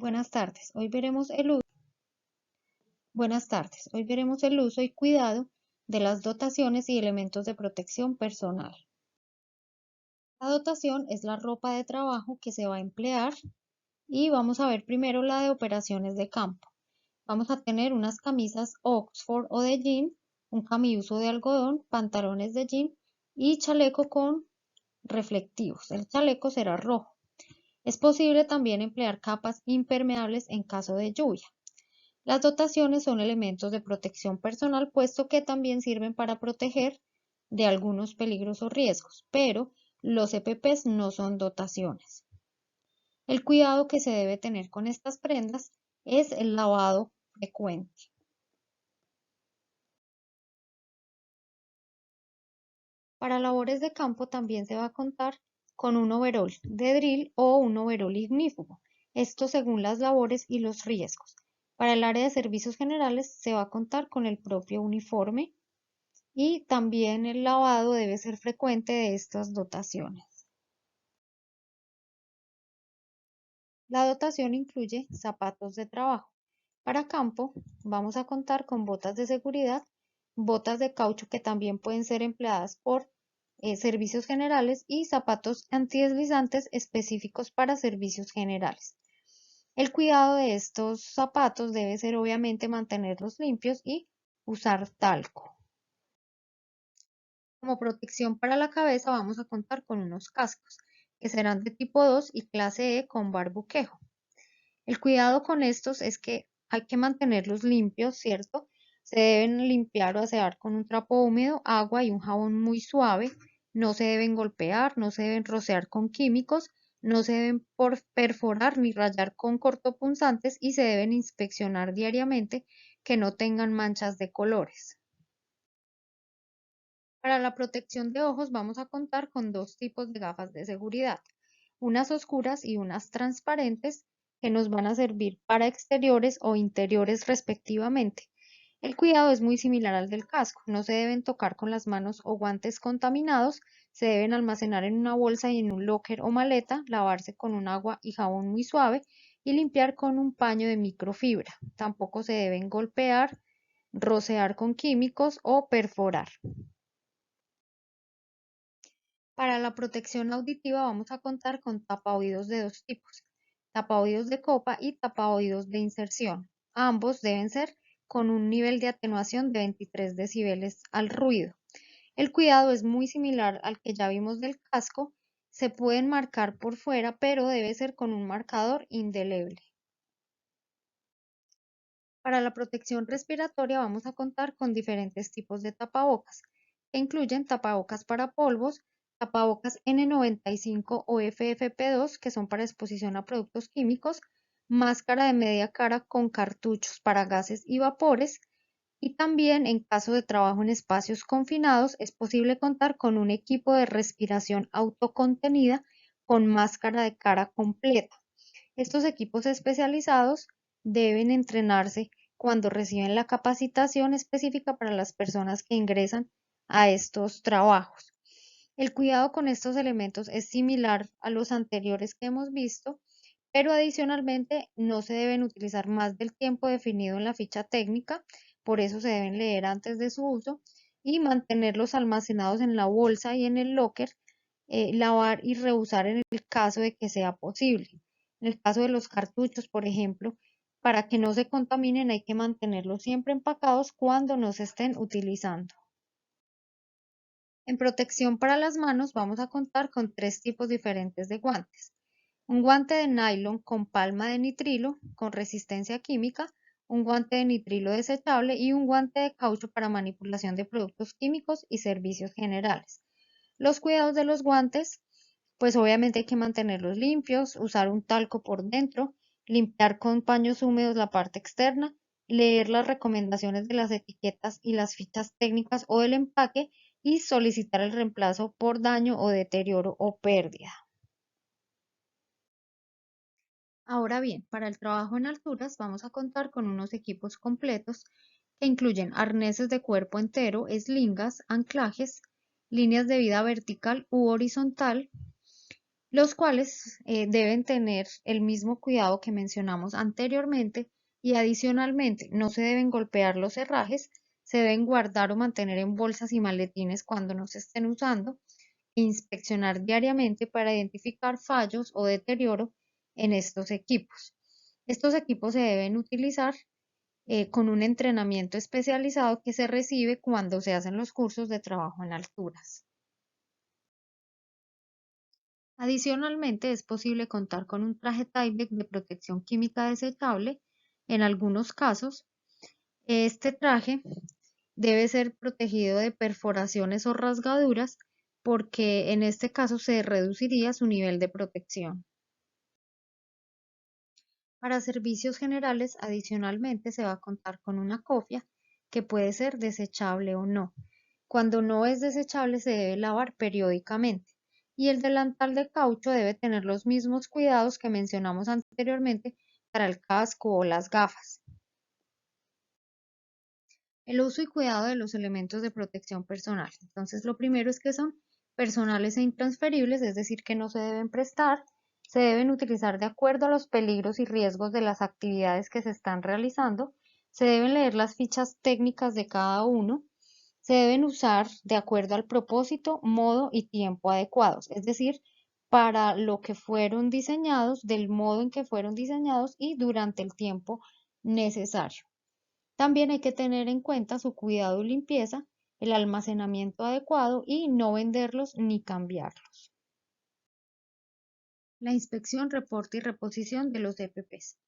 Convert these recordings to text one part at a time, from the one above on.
Buenas tardes. Hoy veremos el uso y cuidado de las dotaciones y elementos de protección personal. La dotación es la ropa de trabajo que se va a emplear y vamos a ver primero la de operaciones de campo. Vamos a tener unas camisas Oxford o de jean, un camiuso de algodón, pantalones de jean y chaleco con reflectivos. El chaleco será rojo. Es posible también emplear capas impermeables en caso de lluvia. Las dotaciones son elementos de protección personal, puesto que también sirven para proteger de algunos peligros o riesgos, pero los EPPs no son dotaciones. El cuidado que se debe tener con estas prendas es el lavado frecuente. Para labores de campo también se va a contar con un overol de drill o un overol ignífugo, esto según las labores y los riesgos. Para el área de servicios generales se va a contar con el propio uniforme y también el lavado debe ser frecuente de estas dotaciones. La dotación incluye zapatos de trabajo. Para campo vamos a contar con botas de seguridad, botas de caucho que también pueden ser empleadas por servicios generales y zapatos antideslizantes específicos para servicios generales. El cuidado de estos zapatos debe ser obviamente mantenerlos limpios y usar talco. Como protección para la cabeza vamos a contar con unos cascos, que serán de tipo 2 y clase E con barbuquejo. El cuidado con estos es que hay que mantenerlos limpios, ¿cierto? Se deben limpiar o asear con un trapo húmedo, agua y un jabón muy suave. No se deben golpear, no se deben rociar con químicos, no se deben perforar ni rayar con cortopunzantes y se deben inspeccionar diariamente que no tengan manchas de colores. Para la protección de ojos vamos a contar con dos tipos de gafas de seguridad, unas oscuras y unas transparentes que nos van a servir para exteriores o interiores respectivamente. El cuidado es muy similar al del casco, no se deben tocar con las manos o guantes contaminados, se deben almacenar en una bolsa y en un locker o maleta, lavarse con un agua y jabón muy suave y limpiar con un paño de microfibra. Tampoco se deben golpear, rocear con químicos o perforar. Para la protección auditiva vamos a contar con tapaoídos de dos tipos, tapaoídos de copa y tapaoídos de inserción. Ambos deben ser con un nivel de atenuación de 23 decibeles al ruido. El cuidado es muy similar al que ya vimos del casco, se pueden marcar por fuera, pero debe ser con un marcador indeleble. Para la protección respiratoria vamos a contar con diferentes tipos de tapabocas, que incluyen tapabocas para polvos, tapabocas N95 o FFP2, que son para exposición a productos químicos, máscara de media cara con cartuchos para gases y vapores, y también en caso de trabajo en espacios confinados es posible contar con un equipo de respiración autocontenida con máscara de cara completa. Estos equipos especializados deben entrenarse cuando reciben la capacitación específica para las personas que ingresan a estos trabajos. El cuidado con estos elementos es similar a los anteriores que hemos visto, pero adicionalmente no se deben utilizar más del tiempo definido en la ficha técnica, por eso se deben leer antes de su uso y mantenerlos almacenados en la bolsa y en el locker, lavar y reusar en el caso de que sea posible. En el caso de los cartuchos, por ejemplo, para que no se contaminen hay que mantenerlos siempre empacados cuando no se estén utilizando. En protección para las manos vamos a contar con tres tipos diferentes de guantes. Un guante de nylon con palma de nitrilo con resistencia química, un guante de nitrilo desechable y un guante de caucho para manipulación de productos químicos y servicios generales. Los cuidados de los guantes, pues obviamente hay que mantenerlos limpios, usar un talco por dentro, limpiar con paños húmedos la parte externa, leer las recomendaciones de las etiquetas y las fichas técnicas o del empaque y solicitar el reemplazo por daño o deterioro o pérdida. Ahora bien, para el trabajo en alturas vamos a contar con unos equipos completos que incluyen arneses de cuerpo entero, eslingas, anclajes, líneas de vida vertical u horizontal, los cuales deben tener el mismo cuidado que mencionamos anteriormente y adicionalmente no se deben golpear los herrajes, se deben guardar o mantener en bolsas y maletines cuando no se estén usando e inspeccionar diariamente para identificar fallos o deterioro en estos equipos. Estos equipos se deben utilizar con un entrenamiento especializado que se recibe cuando se hacen los cursos de trabajo en alturas. Adicionalmente, es posible contar con un traje Tyvek de protección química desechable. En algunos casos, este traje debe ser protegido de perforaciones o rasgaduras porque en este caso se reduciría su nivel de protección. Para servicios generales, adicionalmente, se va a contar con una cofia que puede ser desechable o no. Cuando no es desechable, se debe lavar periódicamente. Y el delantal de caucho debe tener los mismos cuidados que mencionamos anteriormente para el casco o las gafas. El uso y cuidado de los elementos de protección personal. Entonces, lo primero es que son personales e intransferibles, es decir, que no se deben prestar, se deben utilizar de acuerdo a los peligros y riesgos de las actividades que se están realizando, se deben leer las fichas técnicas de cada uno, se deben usar de acuerdo al propósito, modo y tiempo adecuados, es decir, para lo que fueron diseñados, del modo en que fueron diseñados y durante el tiempo necesario. También hay que tener en cuenta su cuidado y limpieza, el almacenamiento adecuado y no venderlos ni cambiarlos. La inspección, reporte y reposición de los EPPs.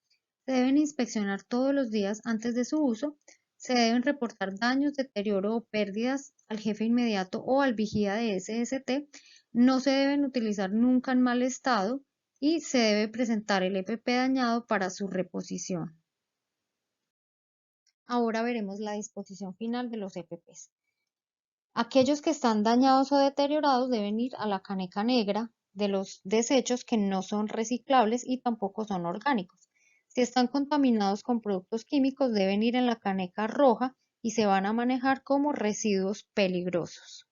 Se deben inspeccionar todos los días antes de su uso. Se deben reportar daños, deterioro o pérdidas al jefe inmediato o al vigía de SST. No se deben utilizar nunca en mal estado y se debe presentar el EPP dañado para su reposición. Ahora veremos la disposición final de los EPPs. Aquellos que están dañados o deteriorados deben ir a la caneca negra de los desechos que no son reciclables y tampoco son orgánicos. Si están contaminados con productos químicos, deben ir en la caneca roja y se van a manejar como residuos peligrosos.